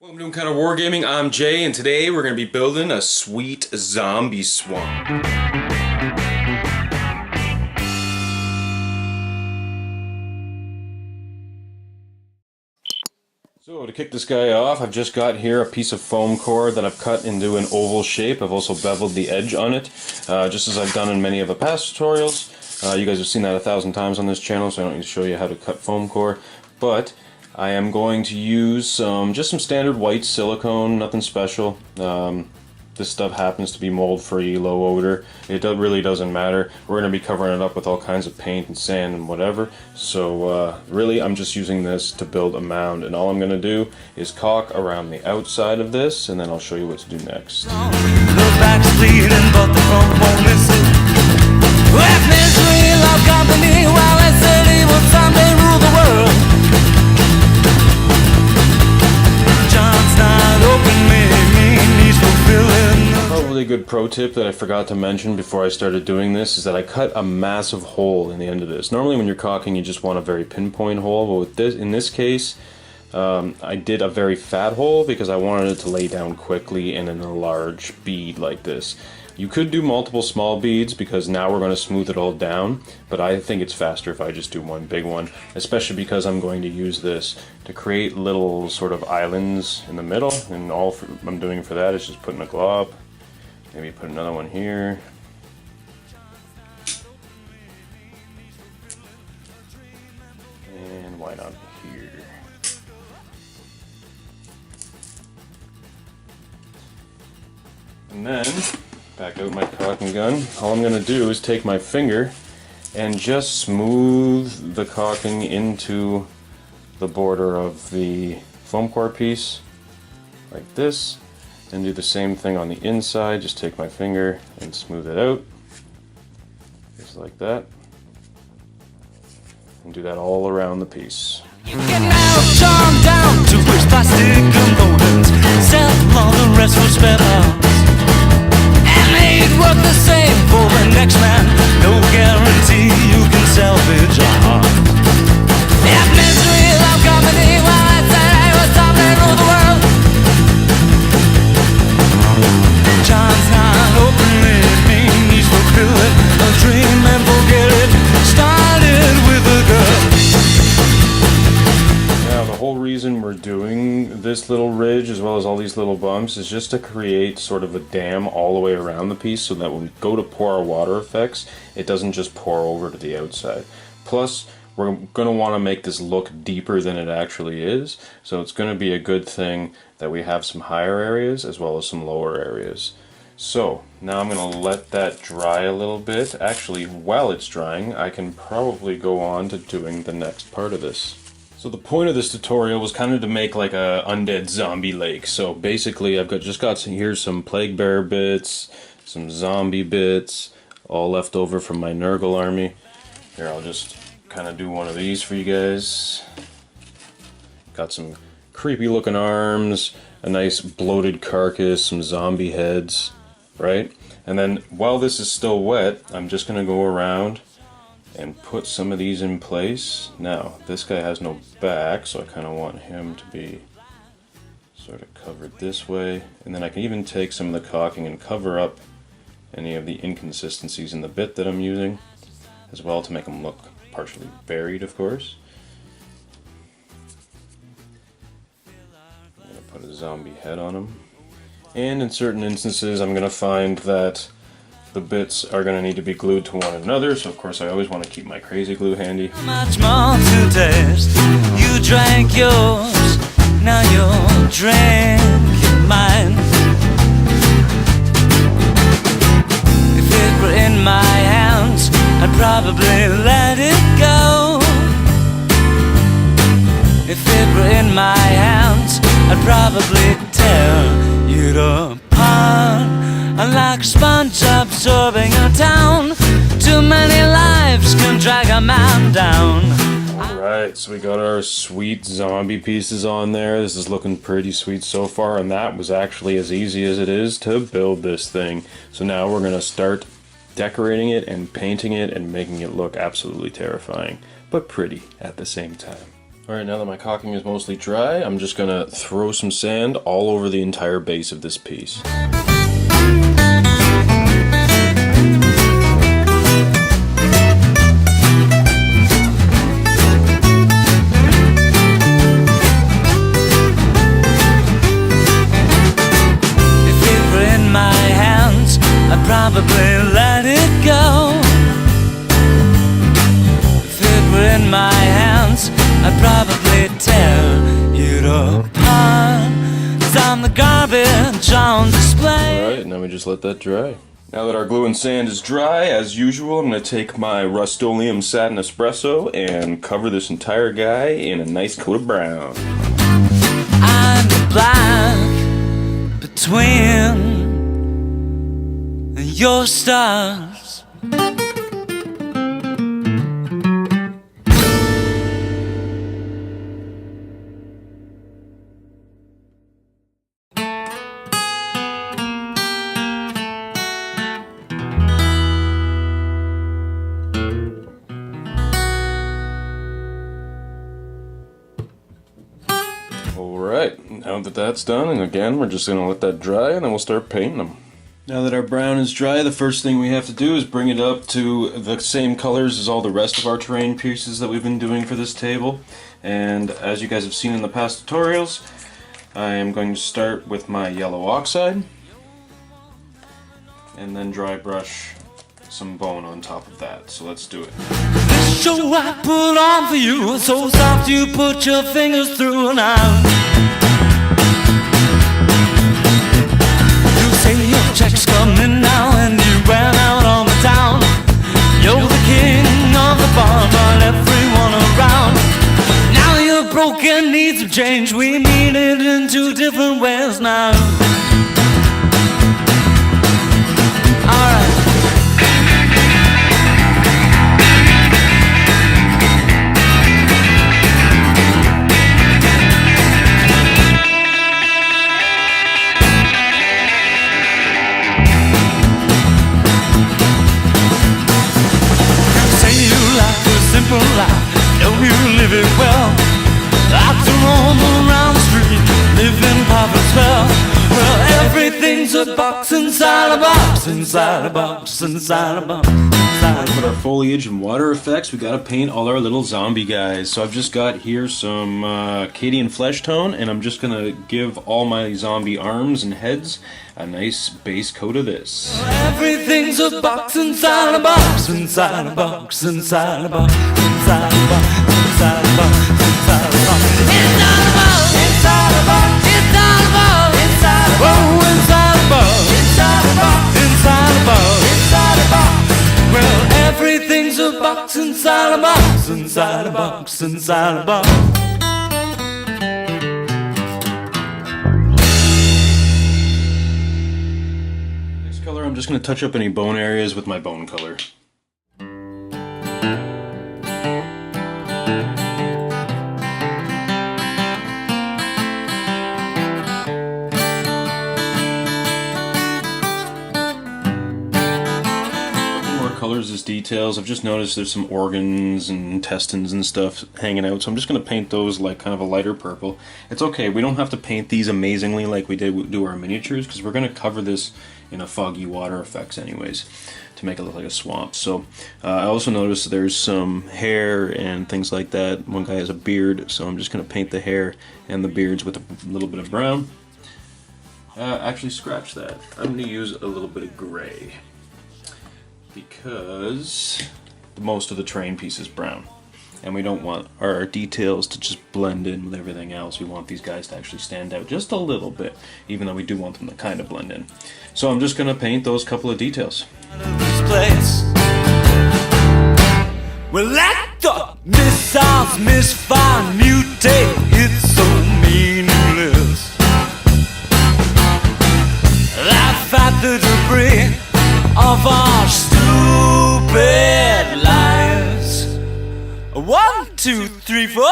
Welcome to Encounter Wargaming, I'm Jay, and today we're going to be building a sweet zombie swamp. So to kick this guy off, I've just got here a piece of foam core that I've cut into an oval shape. I've also beveled the edge on it, just as I've done in many of the past tutorials. You guys have seen that 1,000 times on this channel, so I don't need to show you how to cut foam core. But I am going to use just some standard white silicone, nothing special. This stuff happens to be mold-free, low odor. It really doesn't matter. We're going to be covering it up with all kinds of paint and sand and whatever. So really I'm just using this to build a mound, and all I'm going to do is caulk around the outside of this, and then I'll show you what to do next. Probably a good pro tip that I forgot to mention before I started doing this is that I cut a massive hole in the end of this. Normally when you're caulking you just want a very pinpoint hole, but with this, in this case, I did a very fat hole because I wanted it to lay down quickly and in a large bead like this. You could do multiple small beads because now we're going to smooth it all down, but I think it's faster if I just do one big one, especially because I'm going to use this to create little sort of islands in the middle, and all I'm doing for that is just putting a glob. Maybe put another one here. And why not here? And then, back out my caulking gun. All I'm going to do is take my finger and just smooth the caulking into the border of the foam core piece, like this. And do the same thing on the inside. Just take my finger and smooth it out, just like that, and do that all around the piece. You can now charm down to which plastic components, sell all the rest for spare parts, and they'd work the same for the next man. No guarantee you can salvage a heart. If misery loved company, well, I said I was something for the world. John's not opening, he's fulfill it, a dream and forget it, started with a girl. Now the whole reason we're doing this little ridge as well as all these little bumps is just to create sort of a dam all the way around the piece so that when we go to pour our water effects, it doesn't just pour over to the outside. Plus, we're going to want to make this look deeper than it actually is, so it's going to be a good thing that we have some higher areas as well as some lower areas. So now I'm going to let that dry a little bit. Actually, while it's drying, I can probably go on to doing the next part of this. So the point of this tutorial was kind of to make like a undead zombie lake. So basically I've just got here's some plague bear bits, some zombie bits, all left over from my Nurgle army. Here, I'll just kind of do one of these for you guys. Got some creepy looking arms, a nice bloated carcass, some zombie heads, right? And then while this is still wet, I'm just going to go around and put some of these in place. Now, this guy has no back, so I kind of want him to be sort of covered this way. And then I can even take some of the caulking and cover up any of the inconsistencies in the bit that I'm using as well to make them look partially buried, of course. I'm going to put a zombie head on him. And in certain instances I'm going to find that the bits are going to need to be glued to one another, so of course I always want to keep my crazy glue handy. Much more to taste. You drank yours, now you're drinking mine. If it were in my hands, I'd probably let it go. If it were in my hands, I'd probably tear you apart. Like a sponge absorbing a town, too many lives can drag a man down. Alright, so we got our sweet zombie pieces on there. This is looking pretty sweet so far, and that was actually as easy as it is to build this thing. So now we're going to start decorating it and painting it and making it look absolutely terrifying, but pretty at the same time. Alright, now that my caulking is mostly dry, I'm just gonna throw some sand all over the entire base of this piece. If it were in my hands, I'd probably let it go. If it were in my hands, I'd probably tear it apart. 'Cause I'm the garbage on display. Alright, now we just let that dry. Now that our glue and sand is dry, as usual, I'm going to take my Rust-Oleum Satin Espresso and cover this entire guy in a nice coat of brown. I'm the black between your stars. Alright, now that that's done, and again, we're just going to let that dry, and then we'll start painting them. Now that our brown is dry, the first thing we have to do is bring it up to the same colors as all the rest of our terrain pieces that we've been doing for this table. And as you guys have seen in the past tutorials, I am going to start with my yellow oxide, and then dry brush some bone on top of that. So let's do it. This show I put on for you, so soft you put your fingers through and out. You say your check's coming now and you ran out on the town. You're the king of the bar, but everyone around. Now you're broken, need some change. We mean it in two different ways now. Alright. Know you live it well. Like to roam around the street, live in poverty's well. Well, everything's a box inside a box, inside a box, inside a box, inside a box. With our foliage and water effects, we gotta paint all our little zombie guys. So I've just got here some Cadian flesh tone, and I'm just gonna give all my zombie arms and heads a nice base coat of this. Everything's a box inside a box, inside a box, inside a box, inside a box, inside a box, inside a box, inside a box, inside a box, inside a box, inside a box, oh, inside a box, inside a box, inside a box, inside a box. Well, everything's a box inside a box, inside a box, inside a box. Color, I'm just going to touch up any bone areas with my bone color. More colors as details. I've just noticed there's some organs and intestines and stuff hanging out, so I'm just going to paint those like kind of a lighter purple. It's okay, we don't have to paint these amazingly like we did do our miniatures, because we're going to cover this in a foggy water effects anyways to make it look like a swamp. So I also noticed there's some hair and things like that. One guy has a beard, so I'm just going to paint the hair and the beards with a little bit of brown. Actually, scratch that. I'm going to use a little bit of gray because most of the terrain piece is brown, and we don't want our details to just blend in with everything else. We want these guys to actually stand out just a little bit, even though we do want them to kind of blend in. So I'm just going to paint those couple of details. This place. Well, let the missiles misfire, mutate, it's so meaningless. Laugh at the debris of our stupid lives. 1, 2, 3, 4.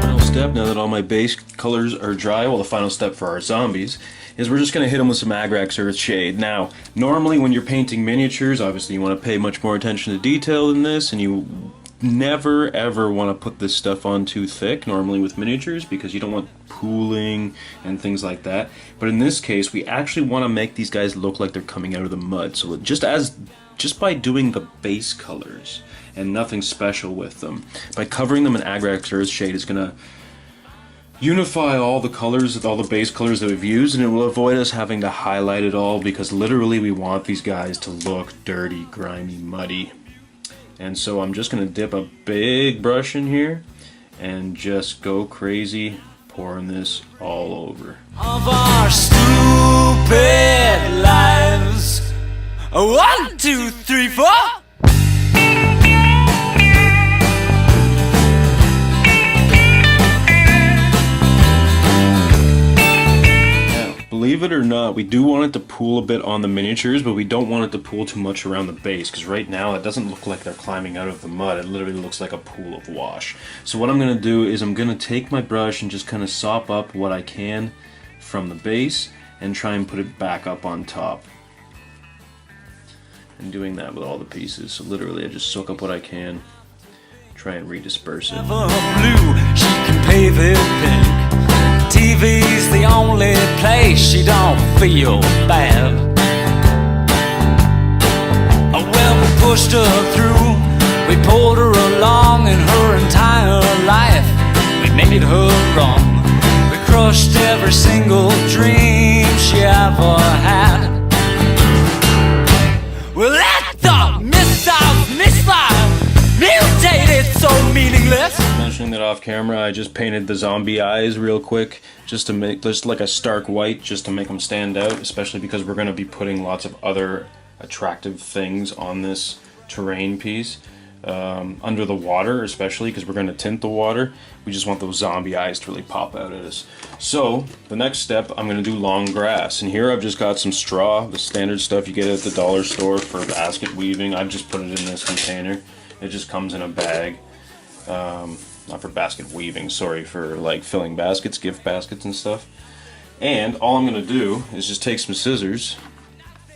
Final step, now that all my base colors are dry, well, the final step for our zombies is we're just going to hit them with some Agrax Earth Shade. Now, normally when you're painting miniatures, obviously you want to pay much more attention to detail than this, and you never ever want to put this stuff on too thick, normally with miniatures, because you don't want pooling and things like that. But in this case, we actually want to make these guys look like they're coming out of the mud. So just by doing the base colors and nothing special with them, by covering them in Agrax Earth Shade, is going to unify all the colors, all the base colors that we've used, and it will avoid us having to highlight it all, because literally we want these guys to look dirty, grimy, muddy. And so I'm just going to dip a big brush in here and just go crazy pouring this all over. Of our stupid lives. 1, 2, 3, 4. Believe it or not, we do want it to pool a bit on the miniatures, but we don't want it to pool too much around the base, because right now it doesn't look like they're climbing out of the mud. It literally looks like a pool of wash. So what I'm going to do is I'm going to take my brush and just kind of sop up what I can from the base and try and put it back up on top. And doing that with all the pieces. So literally I just soak up what I can, try and redisperse it. Blue, she can pave it pink. TV's the only place she don't feel bad. When we pushed her through, we pulled her along in her entire life. We made her wrong. We crushed every single dream she ever had. We let the missiles misfire, mutated so meaningless. Mentioning that off camera, I just painted the zombie eyes real quick, just to make just like a stark white, just to make them stand out, especially because we're going to be putting lots of other attractive things on this terrain piece, under the water especially, because we're going to tint the water. We just want those zombie eyes to really pop out at us. So the next step, I'm going to do long grass, and here I've just got some straw, the standard stuff you get at the dollar store for basket weaving. I've just put it in this container. It just comes in a bag. Not for basket weaving, sorry, for like filling baskets, gift baskets and stuff. And all I'm going to do is just take some scissors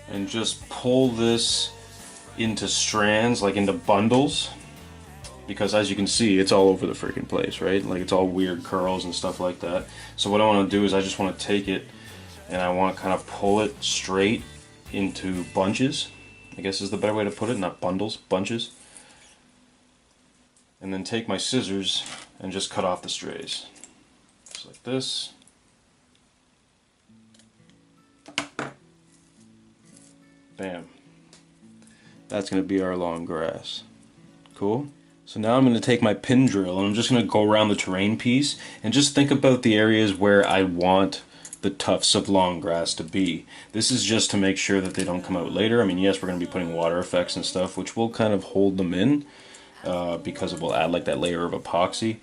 and just pull this into strands, like into bundles, because as you can see, it's all over the freaking place, right? Like, it's all weird curls and stuff like that. So what I want to do is I just want to take it and I want to kind of pull it straight into bunches, I guess is the better way to put it, not bundles, bunches. And then take my scissors and just cut off the strays. Just like this. Bam. That's going to be our long grass. Cool? So now I'm going to take my pin drill and I'm just going to go around the terrain piece and just think about the areas where I want the tufts of long grass to be. This is just to make sure that they don't come out later. I mean, yes, we're going to be putting water effects and stuff, which will kind of hold them in. Because it will add like that layer of epoxy,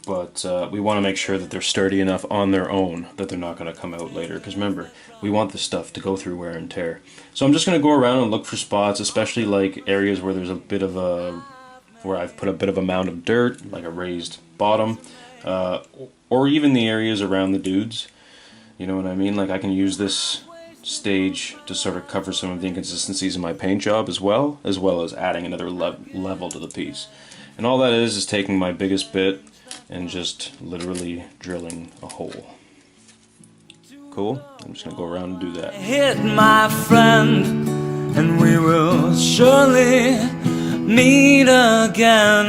but we want to make sure that they're sturdy enough on their own that they're not going to come out later, because remember, we want this stuff to go through wear and tear. So I'm just going to go around and look for spots, especially like areas where there's a bit of where I've put a bit of amount of dirt, like a raised bottom, or even the areas around the dudes, you know what I mean? Like, I can use this stage to sort of cover some of the inconsistencies in my paint job as well as adding another level to the piece. And all that is taking my biggest bit and just literally drilling a hole. Cool? I'm just gonna go around and do that. Hit my friend, and we will surely meet again.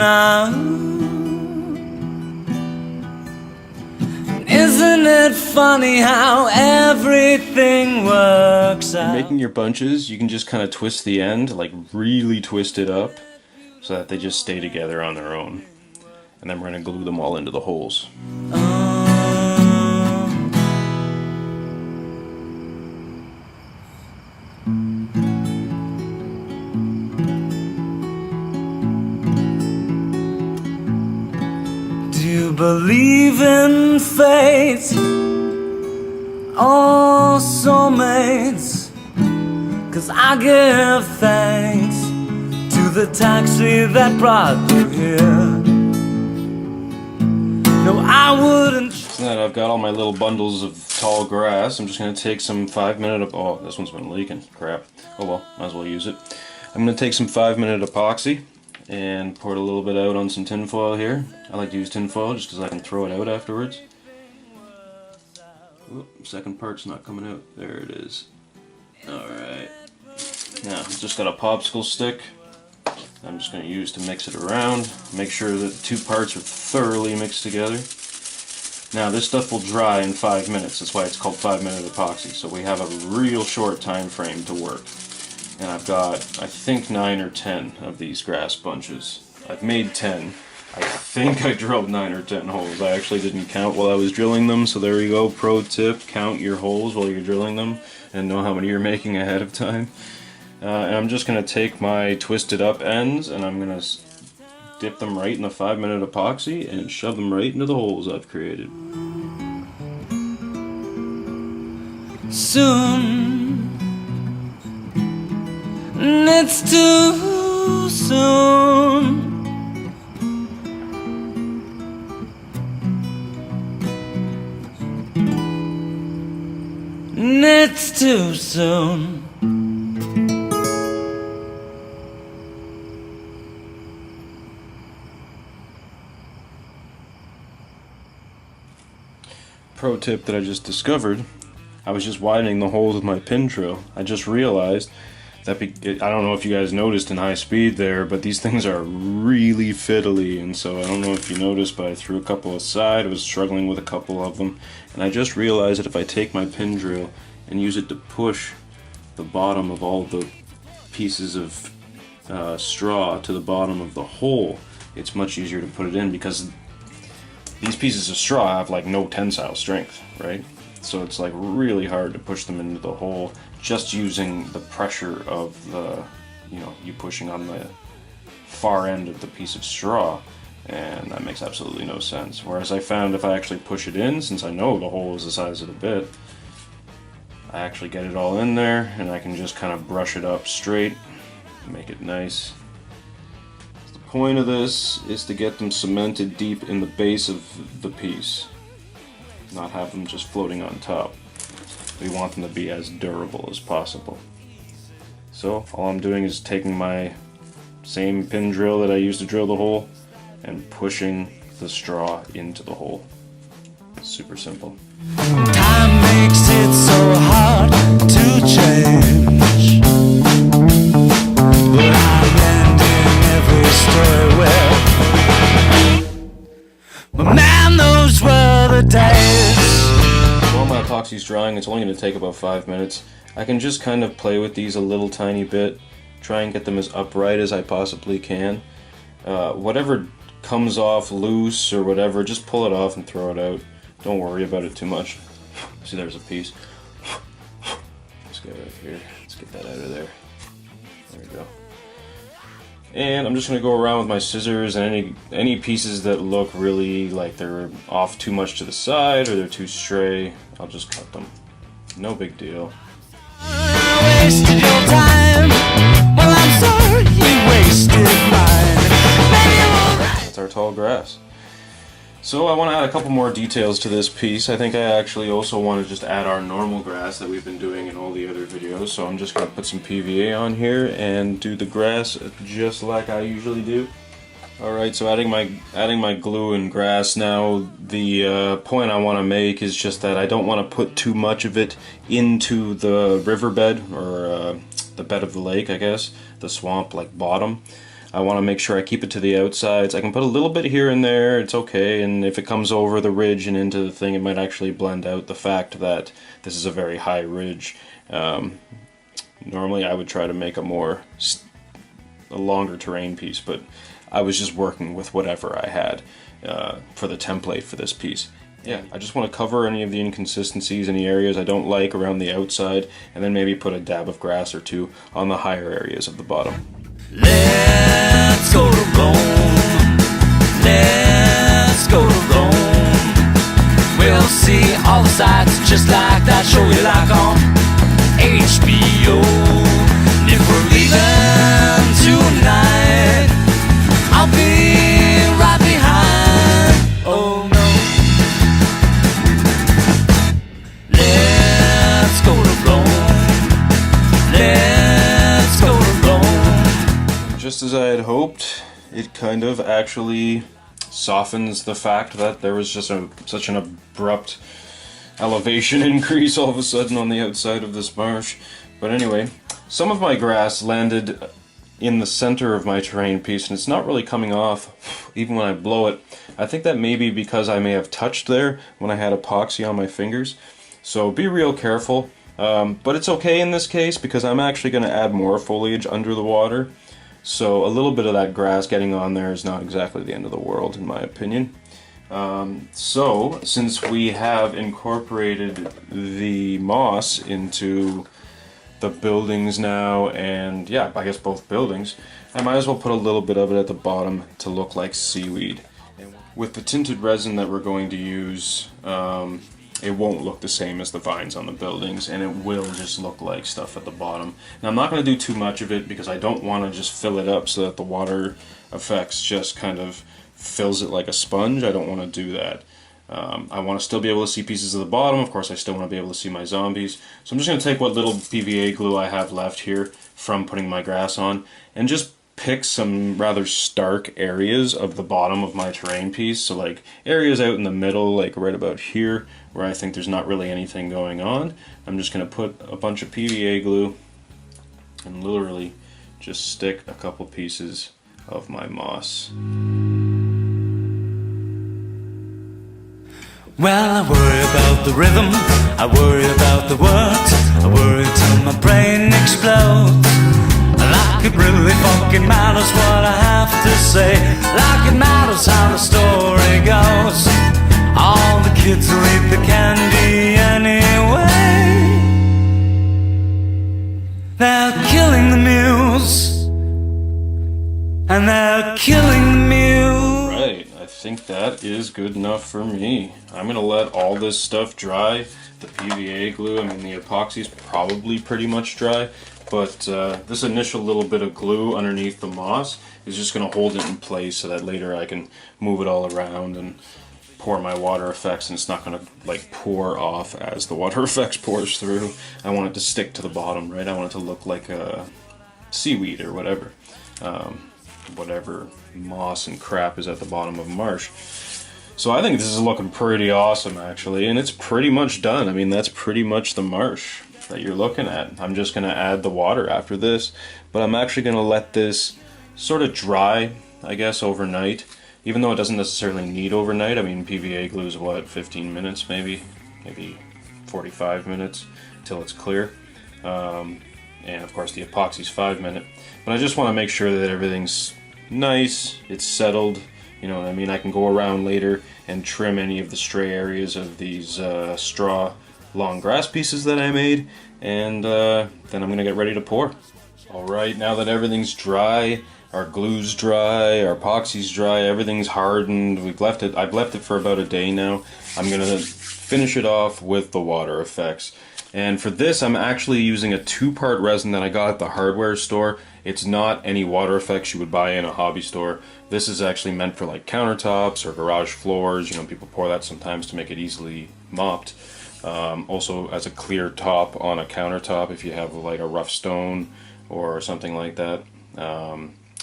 Isn't it funny how everything works out? Making your bunches, you can just kind of twist the end, like really twist it up, so that they just stay together on their own. And then we're going to glue them all into the holes. Do you believe in fate or soulmates? 'Cause I give thanks to the taxi that brought you here. No, I wouldn't. So now that I've got all my little bundles of tall grass, I'm just going to take some 5-minute... Oh, this one's been leaking. Crap. Oh well, might as well use it. I'm going to take some 5-minute epoxy and pour it a little bit out on some tin foil here. I like to use tin foil just because I can throw it out afterwards. Oop, second part's not coming out. There it is. Alright. Now, I've just got a popsicle stick. I'm just going to use to mix it around. Make sure that the 2 parts are thoroughly mixed together. Now, this stuff will dry in 5 minutes. That's why it's called 5-minute epoxy. So we have a real short time frame to work. And I've got, I think, 9 or 10 of these grass bunches. I've made 10. I think I drilled 9 or 10 holes. I actually didn't count while I was drilling them, so there you go. Pro tip, count your holes while you're drilling them and know how many you're making ahead of time. And I'm just going to take my twisted up ends and I'm going to dip them right in the 5-minute epoxy and shove them right into the holes I've created. Soon, it's too soon. It's too soon. Pro tip that I just discovered, I was just widening the holes with my pin drill. I just realized that, I don't know if you guys noticed in high speed there, but these things are really fiddly, and so I don't know if you noticed, but I threw a couple aside. I was struggling with a couple of them, and I just realized that if I take my pin drill and use it to push the bottom of all the pieces of straw to the bottom of the hole, it's much easier to put it in, because these pieces of straw have like no tensile strength, right? So it's like really hard to push them into the hole just using the pressure of the, you pushing on the far end of the piece of straw, and that makes absolutely no sense. Whereas I found if I actually push it in, since I know the hole is the size of the bit, I actually get it all in there and I can just kind of brush it up straight, make it nice. The point of this is to get them cemented deep in the base of the piece, not have them just floating on top. We want them to be as durable as possible. So all I'm doing is taking my same pin drill that I used to drill the hole and pushing the straw into the hole. Super simple. Time makes it so hard to change, but I end in every story where my man knows where the day is. While my epoxy's drying, it's only going to take about 5 minutes. I can just kind of play with these a little tiny bit, try and get them as upright as I possibly can. Whatever comes off loose or whatever, just pull it off and throw it out. Don't worry about it too much. See, there's a piece. Let's get it right here. Let's get that out of there. There we go. And I'm just going to go around with my scissors, and any pieces that look really like they're off too much to the side or they're too stray, I'll just cut them. No big deal. I wasted your time. Well, I'm sorry you wasted mine. That's our tall grass. So I want to add a couple more details to this piece. I think I actually also want to just add our normal grass that we've been doing in all the other videos. So I'm just going to put some PVA on here and do the grass just like I usually do. Alright, so adding my glue and grass now, the point I want to make is just that I don't want to put too much of it into the riverbed, or the bed of the lake, I guess, the swamp like bottom. I want to make sure I keep it to the outsides. I can put a little bit here and there, it's okay, and if it comes over the ridge and into the thing, it might actually blend out the fact that this is a very high ridge. Normally I would try to make a longer terrain piece, but I was just working with whatever I had for the template for this piece. Yeah, I just want to cover any of the inconsistencies, any areas I don't like around the outside, and then maybe put a dab of grass or two on the higher areas of the bottom. Let's go to Rome. Let's go to Rome. We'll see all the sights just like that show you like on HBO. And if we're leaving tonight, I'll be right behind. Oh no. it kind of actually softens the fact that there was just such an abrupt elevation increase all of a sudden on the outside of this marsh. But anyway, some of my grass landed in the center of my terrain piece, and it's not really coming off even when I blow it. I think that may be because I may have touched there when I had epoxy on my fingers. So be real careful. But it's okay in this case because I'm actually going to add more foliage under the water. So a little bit of that grass getting on there is not exactly the end of the world in my opinion. So since we have incorporated the moss into the buildings now, and yeah, I guess both buildings, I might as well put a little bit of it at the bottom to look like seaweed. With the tinted resin that we're going to use, it won't look the same as the vines on the buildings, and it will just look like stuff at the bottom. Now I'm not going to do too much of it because I don't want to just fill it up so that the water effects just kind of fills it like a sponge. I don't want to do that. I want to still be able to see pieces of the bottom. Of course, I still want to be able to see my zombies. So I'm just going to take what little PVA glue I have left here from putting my grass on and just pick some rather stark areas of the bottom of my terrain piece. So like areas out in the middle, like right about here, where I think there's not really anything going on. I'm just going to put a bunch of PVA glue and literally just stick a couple pieces of my moss. Well, I worry about the rhythm, I worry about the words, I worry till my brain explodes. Like it really fucking matters what I have to say, like it matters how the story goes. All the kids will eat the candy anyway. They're killing the muse, and they're killing the muse. Right, I think that is good enough for me. I'm gonna let all this stuff dry. The PVA glue, I mean the epoxy is probably pretty much dry, but this initial little bit of glue underneath the moss is just gonna hold it in place so that later I can move it all around and pour my water effects, and it's not gonna like pour off as the water effects pours through. I want it to stick to the bottom, right? I want it to look like a seaweed or whatever. Whatever moss and crap is at the bottom of a marsh. So I think this is looking pretty awesome actually, and it's pretty much done. I mean, that's pretty much the marsh that you're looking at. I'm just gonna add the water after this, but I'm actually gonna let this sort of dry, I guess, overnight, even though it doesn't necessarily need overnight. I mean, PVA glue is what, 15 minutes maybe 45 minutes till it's clear. And of course the epoxy's 5 minutes. But I just want to make sure that everything's nice, it's settled, you know what I mean? I can go around later and trim any of the stray areas of these straw long grass pieces that I made, and then I'm gonna get ready to pour. Alright, now that everything's dry, our glue's dry, our epoxy's dry, everything's hardened, I've left it for about a day now. I'm gonna finish it off with the water effects. And for this, I'm actually using a 2-part resin that I got at the hardware store. It's not any water effects you would buy in a hobby store. This is actually meant for like countertops or garage floors. You know, people pour that sometimes to make it easily mopped. Also as a clear top on a countertop if you have like a rough stone or something like that.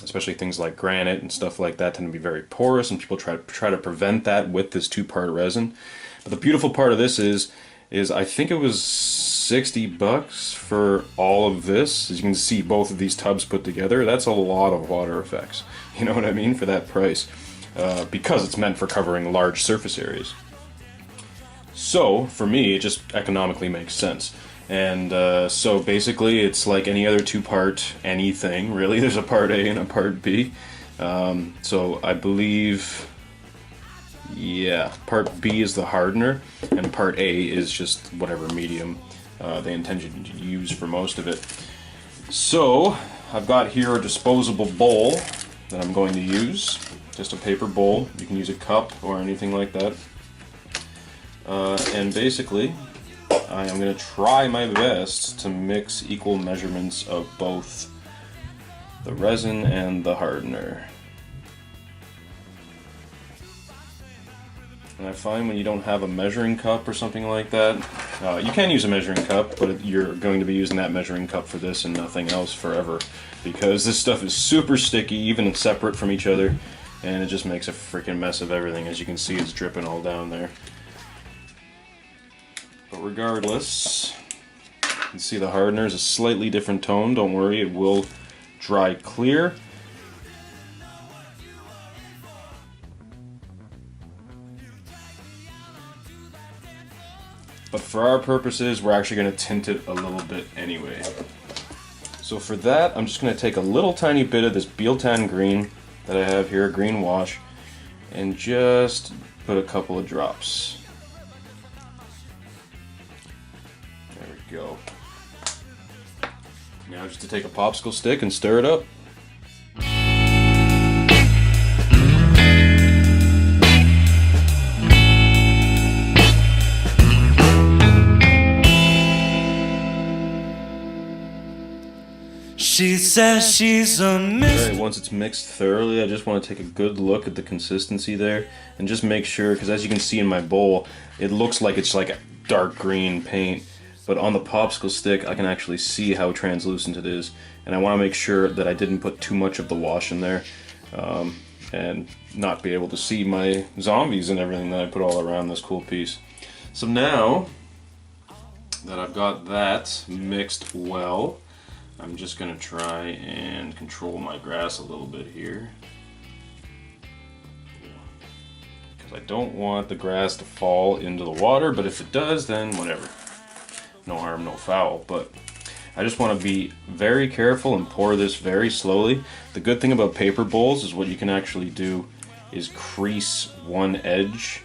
Especially things like granite and stuff like that tend to be very porous, and people try to prevent that with this 2-part resin. But the beautiful part of this is I think it was $60 for all of this. As you can see, both of these tubs put together, that's a lot of water effects. You know what I mean? For that price. Because it's meant for covering large surface areas. So, for me, it just economically makes sense. And so basically, it's like any other 2-part anything, really. There's a part A and a part B. So I believe... yeah, part B is the hardener, and part A is just whatever medium they intend you to use for most of it. So, I've got here a disposable bowl that I'm going to use. Just a paper bowl. You can use a cup or anything like that. And basically, I am going to try my best to mix equal measurements of both the resin and the hardener. And I find when you don't have a measuring cup or something like that, you can use a measuring cup, but you're going to be using that measuring cup for this and nothing else forever. Because this stuff is super sticky, even separate from each other, and it just makes a freaking mess of everything. As you can see, it's dripping all down there. But regardless, you can see the hardener is a slightly different tone. Don't worry, it will dry clear. But for our purposes, we're actually going to tint it a little bit anyway. So for that, I'm just going to take a little tiny bit of this Bealtan green that I have here, green wash, and just put a couple of drops. There we go. Now just to take a popsicle stick and stir it up. She says she's a miss. Alright, once it's mixed thoroughly, I just want to take a good look at the consistency there and just make sure, because as you can see in my bowl, it looks like it's like a dark green paint, but on the popsicle stick I can actually see how translucent it is, and I want to make sure that I didn't put too much of the wash in there and not be able to see my zombies and everything that I put all around this cool piece. So now that I've got that mixed well, I'm just going to try and control my grass a little bit here. Because I don't want the grass to fall into the water, but if it does, then whatever. No harm, no foul. But I just want to be very careful and pour this very slowly. The good thing about paper bowls is what you can actually do is crease one edge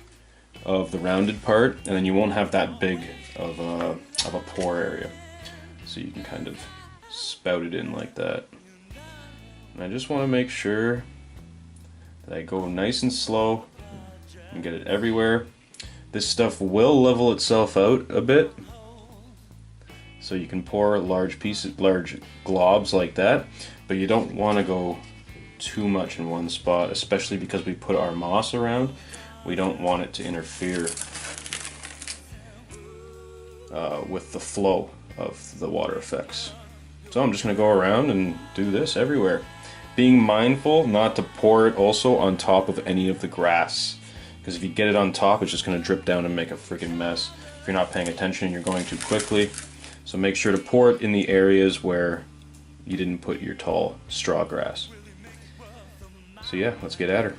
of the rounded part, and then you won't have that big of a pour area. So you can kind of spout it in like that. And I just want to make sure that I go nice and slow and get it everywhere. This stuff will level itself out a bit, so you can pour large globs like that, but you don't want to go too much in one spot, especially because we put our moss around. We don't want it to interfere with the flow of the water effects. So I'm just going to go around and do this everywhere. Being mindful not to pour it also on top of any of the grass. Because if you get it on top, it's just going to drip down and make a freaking mess. If you're not paying attention and you're going too quickly. So make sure to pour it in the areas where you didn't put your tall straw grass. So yeah, let's get at her.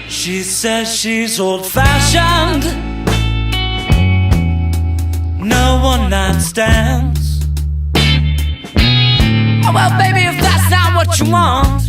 She says she's old-fashioned, no one-night stands. Oh well, baby, if that's not what you want.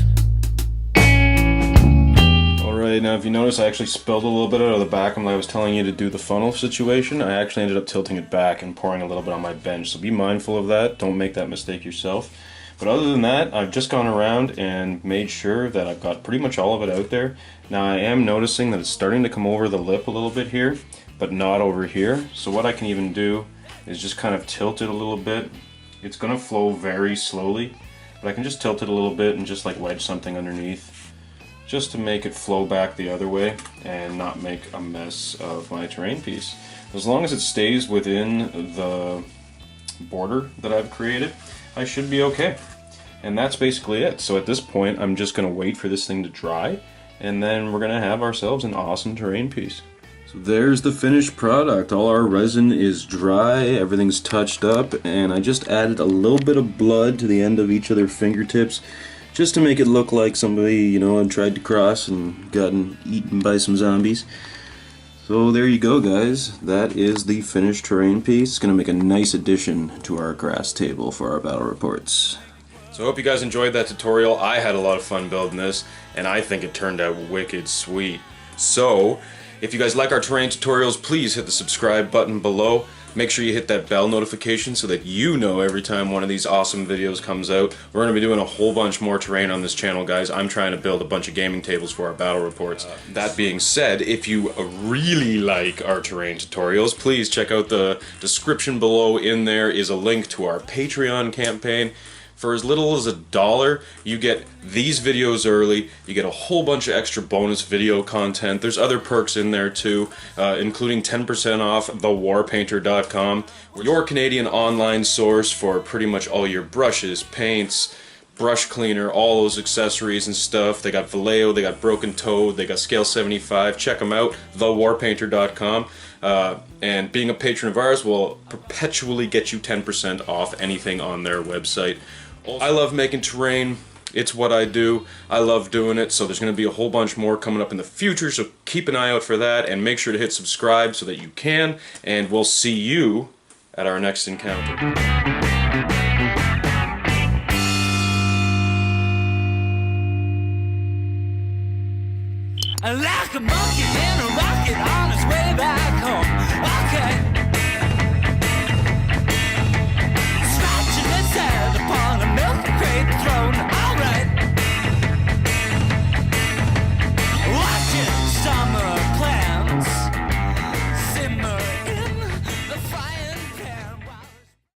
Alright, now if you notice, I actually spilled a little bit out of the back when I was telling you to do the funnel situation. I actually ended up tilting it back and pouring a little bit on my bench, so be mindful of that. Don't make that mistake yourself. But other than that, I've just gone around and made sure that I've got pretty much all of it out there. Now I am noticing that it's starting to come over the lip a little bit here, but not over here. So what I can even do is just kind of tilt it a little bit. It's going to flow very slowly, but I can just tilt it a little bit and just like wedge something underneath, just to make it flow back the other way and not make a mess of my terrain piece. As long as it stays within the border that I've created, I should be okay. And that's basically it. So at this point, I'm just going to wait for this thing to dry, and then we're going to have ourselves an awesome terrain piece. So there's the finished product. All our resin is dry, everything's touched up, and I just added a little bit of blood to the end of each of their fingertips, just to make it look like somebody, you know, had tried to cross and gotten eaten by some zombies. So there you go, guys. That is the finished terrain piece. It's going to make a nice addition to our grass table for our battle reports. So I hope you guys enjoyed that tutorial. I had a lot of fun building this, and I think it turned out wicked sweet. So, if you guys like our terrain tutorials, please hit the subscribe button below. Make sure you hit that bell notification so that you know every time one of these awesome videos comes out. We're going to be doing a whole bunch more terrain on this channel, guys. I'm trying to build a bunch of gaming tables for our battle reports. That being said, if you really like our terrain tutorials, please check out the description below. In there is a link to our Patreon campaign. For as little as $1, you get these videos early, you get a whole bunch of extra bonus video content. There's other perks in there too, including 10% off thewarpainter.com, your Canadian online source for pretty much all your brushes, paints, brush cleaner, all those accessories and stuff. They got Vallejo, they got Broken Toad, they got Scale 75. Check them out, thewarpainter.com. And being a patron of ours will perpetually get you 10% off anything on their website. I love making terrain. It's what I do. I love doing it, so there's going to be a whole bunch more coming up in the future, so keep an eye out for that, and make sure to hit subscribe so that you can, and we'll see you at our next encounter. Like a monkey in a rocket on his way back home. Okay.